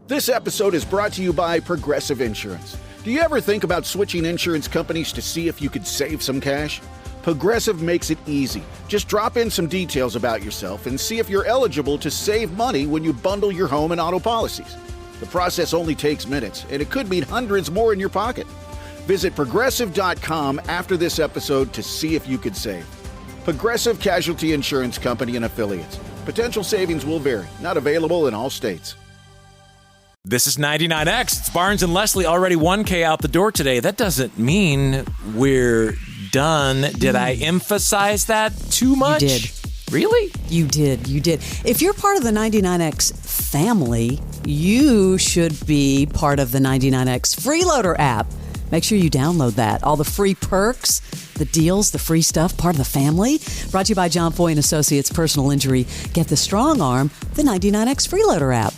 This episode is brought to you by Progressive Insurance. Do you ever think about switching insurance companies to see if you could save some cash? Progressive makes it easy. Just drop in some details about yourself and see if you're eligible to save money when you bundle your home and auto policies. The process only takes minutes, and it could mean hundreds more in your pocket. Visit Progressive.com after this episode to see if you could save. Progressive Casualty Insurance Company and Affiliates. Potential savings will vary. Not available in all states. This is 99X. It's Barnes and Leslie, already 1K out the door today. That doesn't mean we're done. Did I emphasize that too much? You did. Really? You did. If you're part of the 99X family, you should be part of the 99X Freeloader app. Make sure you download that. All the free perks, the deals, the free stuff, part of the family. Brought to you by John Foy and Associates Personal Injury. Get the strong arm, the 99X Freeloader app.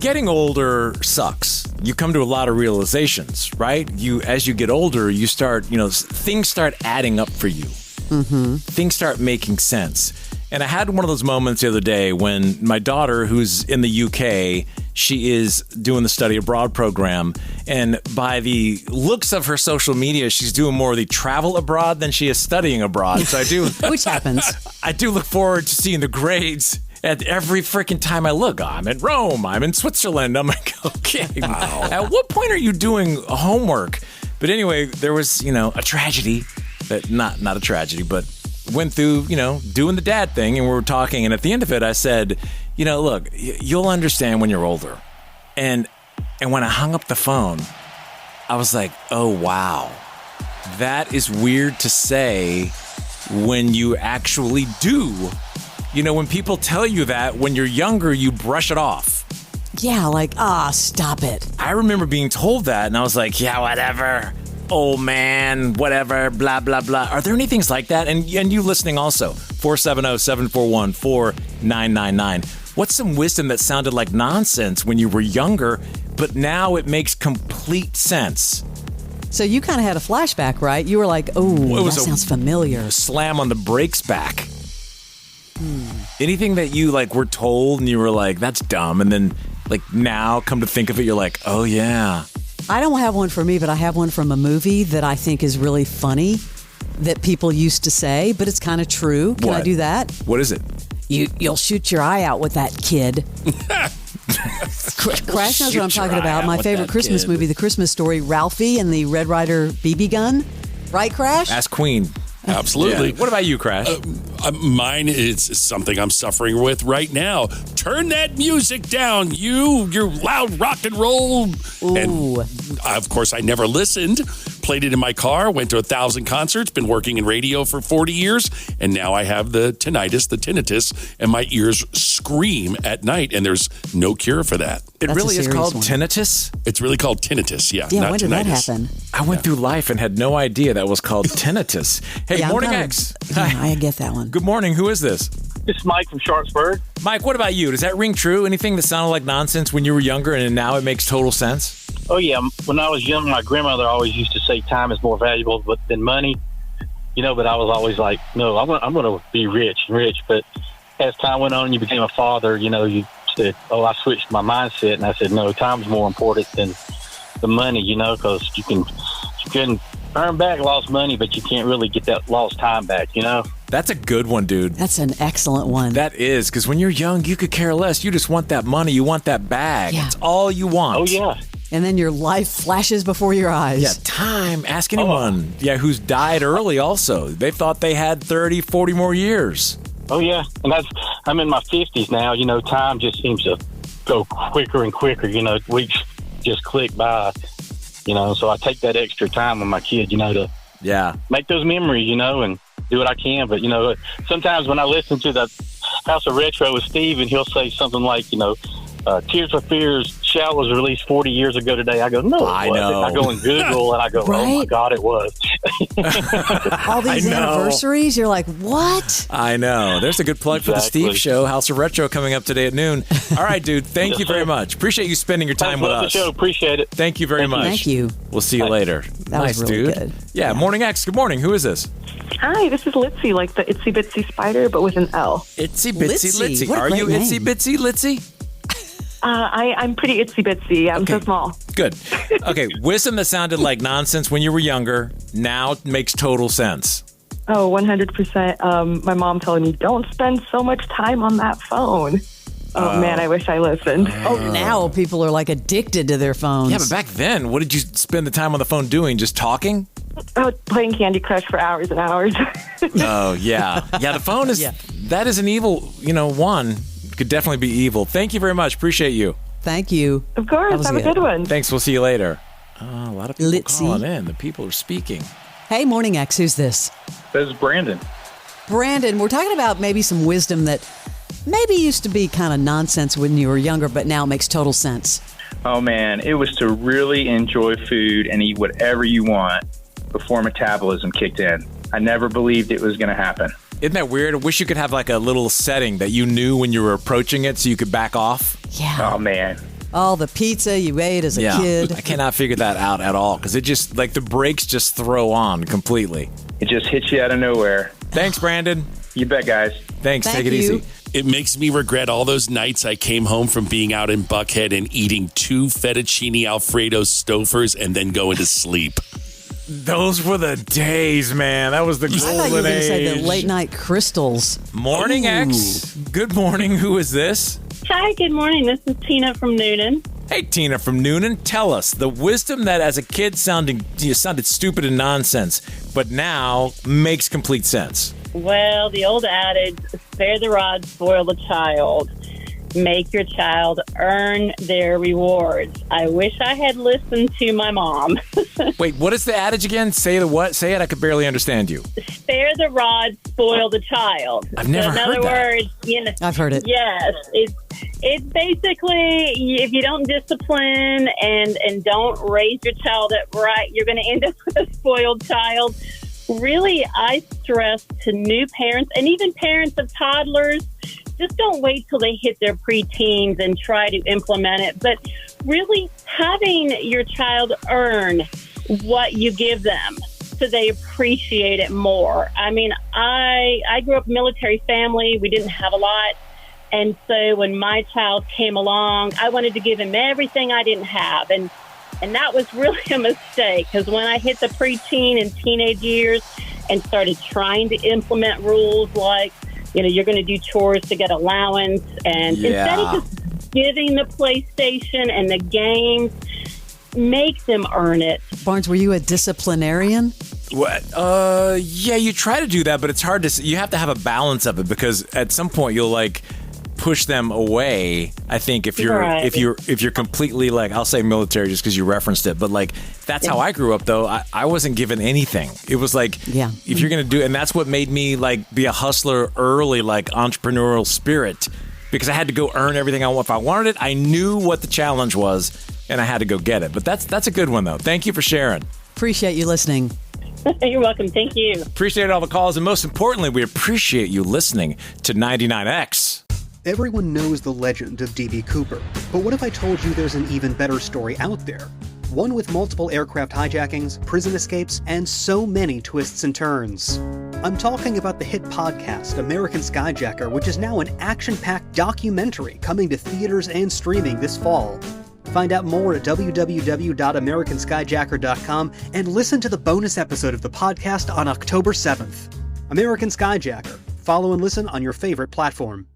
Getting older sucks. You come to a lot of realizations, right? As you get older, you start, things start adding up for you. Mm-hmm. Things start making sense. And I had one of those moments the other day when my daughter, who's in the UK, she is doing the study abroad program. And by the looks of her social media, she's doing more of the travel abroad than she is studying abroad. So I do. Which happens. I do look forward to seeing the grades. At every freaking time I look, I'm in Rome, I'm in Switzerland. I'm like, okay, wow. At what point are you doing homework? But anyway, there was, a tragedy that not a tragedy, but went through, doing the dad thing, and we were talking. And at the end of it, I said, look, you'll understand when you're older. And when I hung up the phone, I was like, oh, wow, that is weird to say when you actually do. When people tell you that when you're younger, you brush it off. Yeah, like, stop it. I remember being told that, and I was like, yeah, whatever. Oh, man, whatever, blah, blah, blah. Are there any things like that? And you listening also, 470-741-4999. What's some wisdom that sounded like nonsense when you were younger, but now it makes complete sense? So you kind of had a flashback, right? You were like, that sounds familiar. Slam on the brakes back. Anything that you were told and you were like, that's dumb, and then now come to think of it, you're like, oh yeah. I don't have one for me, but I have one from a movie that I think is really funny that people used to say, but it's kind of true. Can I do that? What is it? You'll shoot your eye out with that kid. Crash knows what I'm talking about. My favorite Christmas movie, The Christmas Story, Ralphie and the Red Ryder BB gun. Right, Crash? Ask Queen. Absolutely. Yeah. What about you, Crash? Mine is something I'm suffering with right now. Turn that music down, your loud rock and roll. Ooh. And of course, I never listened. Played it in my car, went to 1,000 concerts, been working in radio for 40 years, and now I have the tinnitus, and my ears scream at night, and there's no cure for that. It really is called one. Tinnitus? It's really called tinnitus, yeah. Yeah, not when did tinnitus. that happen? I went through life and had no idea that was called tinnitus. Hey, Yeah, Morning X. I get that one. Good morning. Who is this? This is Mike from Sharpsburg. Mike, what about you? Does that ring true? Anything that sounded like nonsense when you were younger and now it makes total sense? Oh, yeah. When I was young, my grandmother always used to say time is more valuable than money. But I was always like, no, I'm going to be rich. But as time went on and you became a father, you said, I switched my mindset. And I said, no, time's more important than the money, because you can earn back lost money, but you can't really get that lost time back, That's a good one, dude. That's an excellent one. That is, because when you're young, you could care less. You just want that money. You want that bag. Yeah. That's all you want. Oh, yeah. And then your life flashes before your eyes. Yeah, time. Ask anyone. Yeah, who's died early also. They thought they had 30, 40 more years. Oh, yeah. And I'm in my 50s now. Time just seems to go quicker and quicker. Weeks just click by, So I take that extra time with my kid, to make those memories, and do what I can. But, sometimes when I listen to the House of Retro with Steve, and he'll say something like, Tears for Fears Shout was released 40 years ago today. I go, no, I it wasn't. know. I go in Google and I go, oh my God, it was. All these anniversaries, you're like, what? I know. There's a good plug for the Steve Show, House of Retro, coming up today at noon. All right, dude. Thank you very much. Appreciate you spending your time with us. Love the show. Appreciate it. Thank you very much. Thank you. We'll see you later. That nice, was really dude. good. Yeah, Morning X. Good morning. Who is this? Hi, this is Litzy, like the Itsy Bitsy Spider, but with an L. Itsy Bitsy Litzy. Litzy. What a Are you great Itsy name. Bitsy Litzy? I'm pretty itsy bitsy. I'm so small. Good. Okay, wisdom that sounded like nonsense when you were younger now makes total sense. Oh, 100%. My mom telling me, don't spend so much time on that phone. Oh, man, I wish I listened. Now people are like addicted to their phones. Yeah, but back then, what did you spend the time on the phone doing? Just talking? Playing Candy Crush for hours and hours. Oh, yeah. Yeah, the phone is, that is an evil, one. Could definitely be evil. Thank you very much. Appreciate you. Thank you. Of course. Have a good one. Thanks. We'll see you later. A lot of people Litzy. calling in. The people are speaking. Hey, Morning X, who's this? This is Brandon. Brandon, we're talking about maybe some wisdom that maybe used to be kind of nonsense when you were younger, but now makes total sense. Oh, man, it was to really enjoy food and eat whatever you want before metabolism kicked in. I never believed it was going to happen. Isn't that weird? I wish you could have like a little setting that you knew when you were approaching it so you could back off. Yeah. Oh, man. All the pizza you ate as a kid. I cannot figure that out at all because it just, like, the brakes just throw on completely. It just hits you out of nowhere. Thanks, Brandon. You bet, guys. Thanks. Thank Take it you. easy. It makes me regret all those nights I came home from being out in Buckhead and eating 2 fettuccine Alfredo Stofers and then going to sleep. Those were the days, man. That was the I thought you were golden going to say age. the late night crystals. Morning X. Good morning. Who is this? Hi, good morning. This is Tina from Noonan. Hey, Tina from Noonan. Tell us the wisdom that as a kid sounded stupid and nonsense, but now makes complete sense. Well, the old adage, spare the rod, spoil the child. Make your child earn their rewards. I wish I had listened to my mom. Wait, what is the adage again? Say the what? Say it. I could barely understand you. Spare the rod, spoil the child. I've never in heard other that. words, I've heard it. Yes, it's basically if you don't discipline and don't raise your child up right, you're going to end up with a spoiled child. Really, I stress to new parents and even parents of toddlers, just don't wait till they hit their preteens and try to implement it. But really having your child earn what you give them so they appreciate it more. I mean, I grew up in a military family. We didn't have a lot. And so when my child came along, I wanted to give him everything I didn't have. And that was really a mistake because when I hit the preteen and teenage years and started trying to implement rules like, you're going to do chores to get allowance. And instead of just giving the PlayStation and the games, make them earn it. Barnes, were you a disciplinarian? What? Yeah, you try to do that, but it's hard to. You have to have a balance of it because at some point you'll push them away. I think if you're if you're completely I'll say military just because you referenced it, but that's how I grew up though. I wasn't given anything. It was if you're gonna do, and that's what made me be a hustler early, entrepreneurial spirit, because I had to go earn everything if I wanted it. I knew what the challenge was, and I had to go get it. But that's a good one though. Thank you for sharing. Appreciate you listening. You're welcome. Thank you. Appreciate all the calls, and most importantly, we appreciate you listening to 99X. Everyone knows the legend of D.B. Cooper, but what if I told you there's an even better story out there? One with multiple aircraft hijackings, prison escapes, and so many twists and turns. I'm talking about the hit podcast American Skyjacker, which is now an action-packed documentary coming to theaters and streaming this fall. Find out more at www.americanskyjacker.com and listen to the bonus episode of the podcast on October 7th. American Skyjacker. Follow and listen on your favorite platform.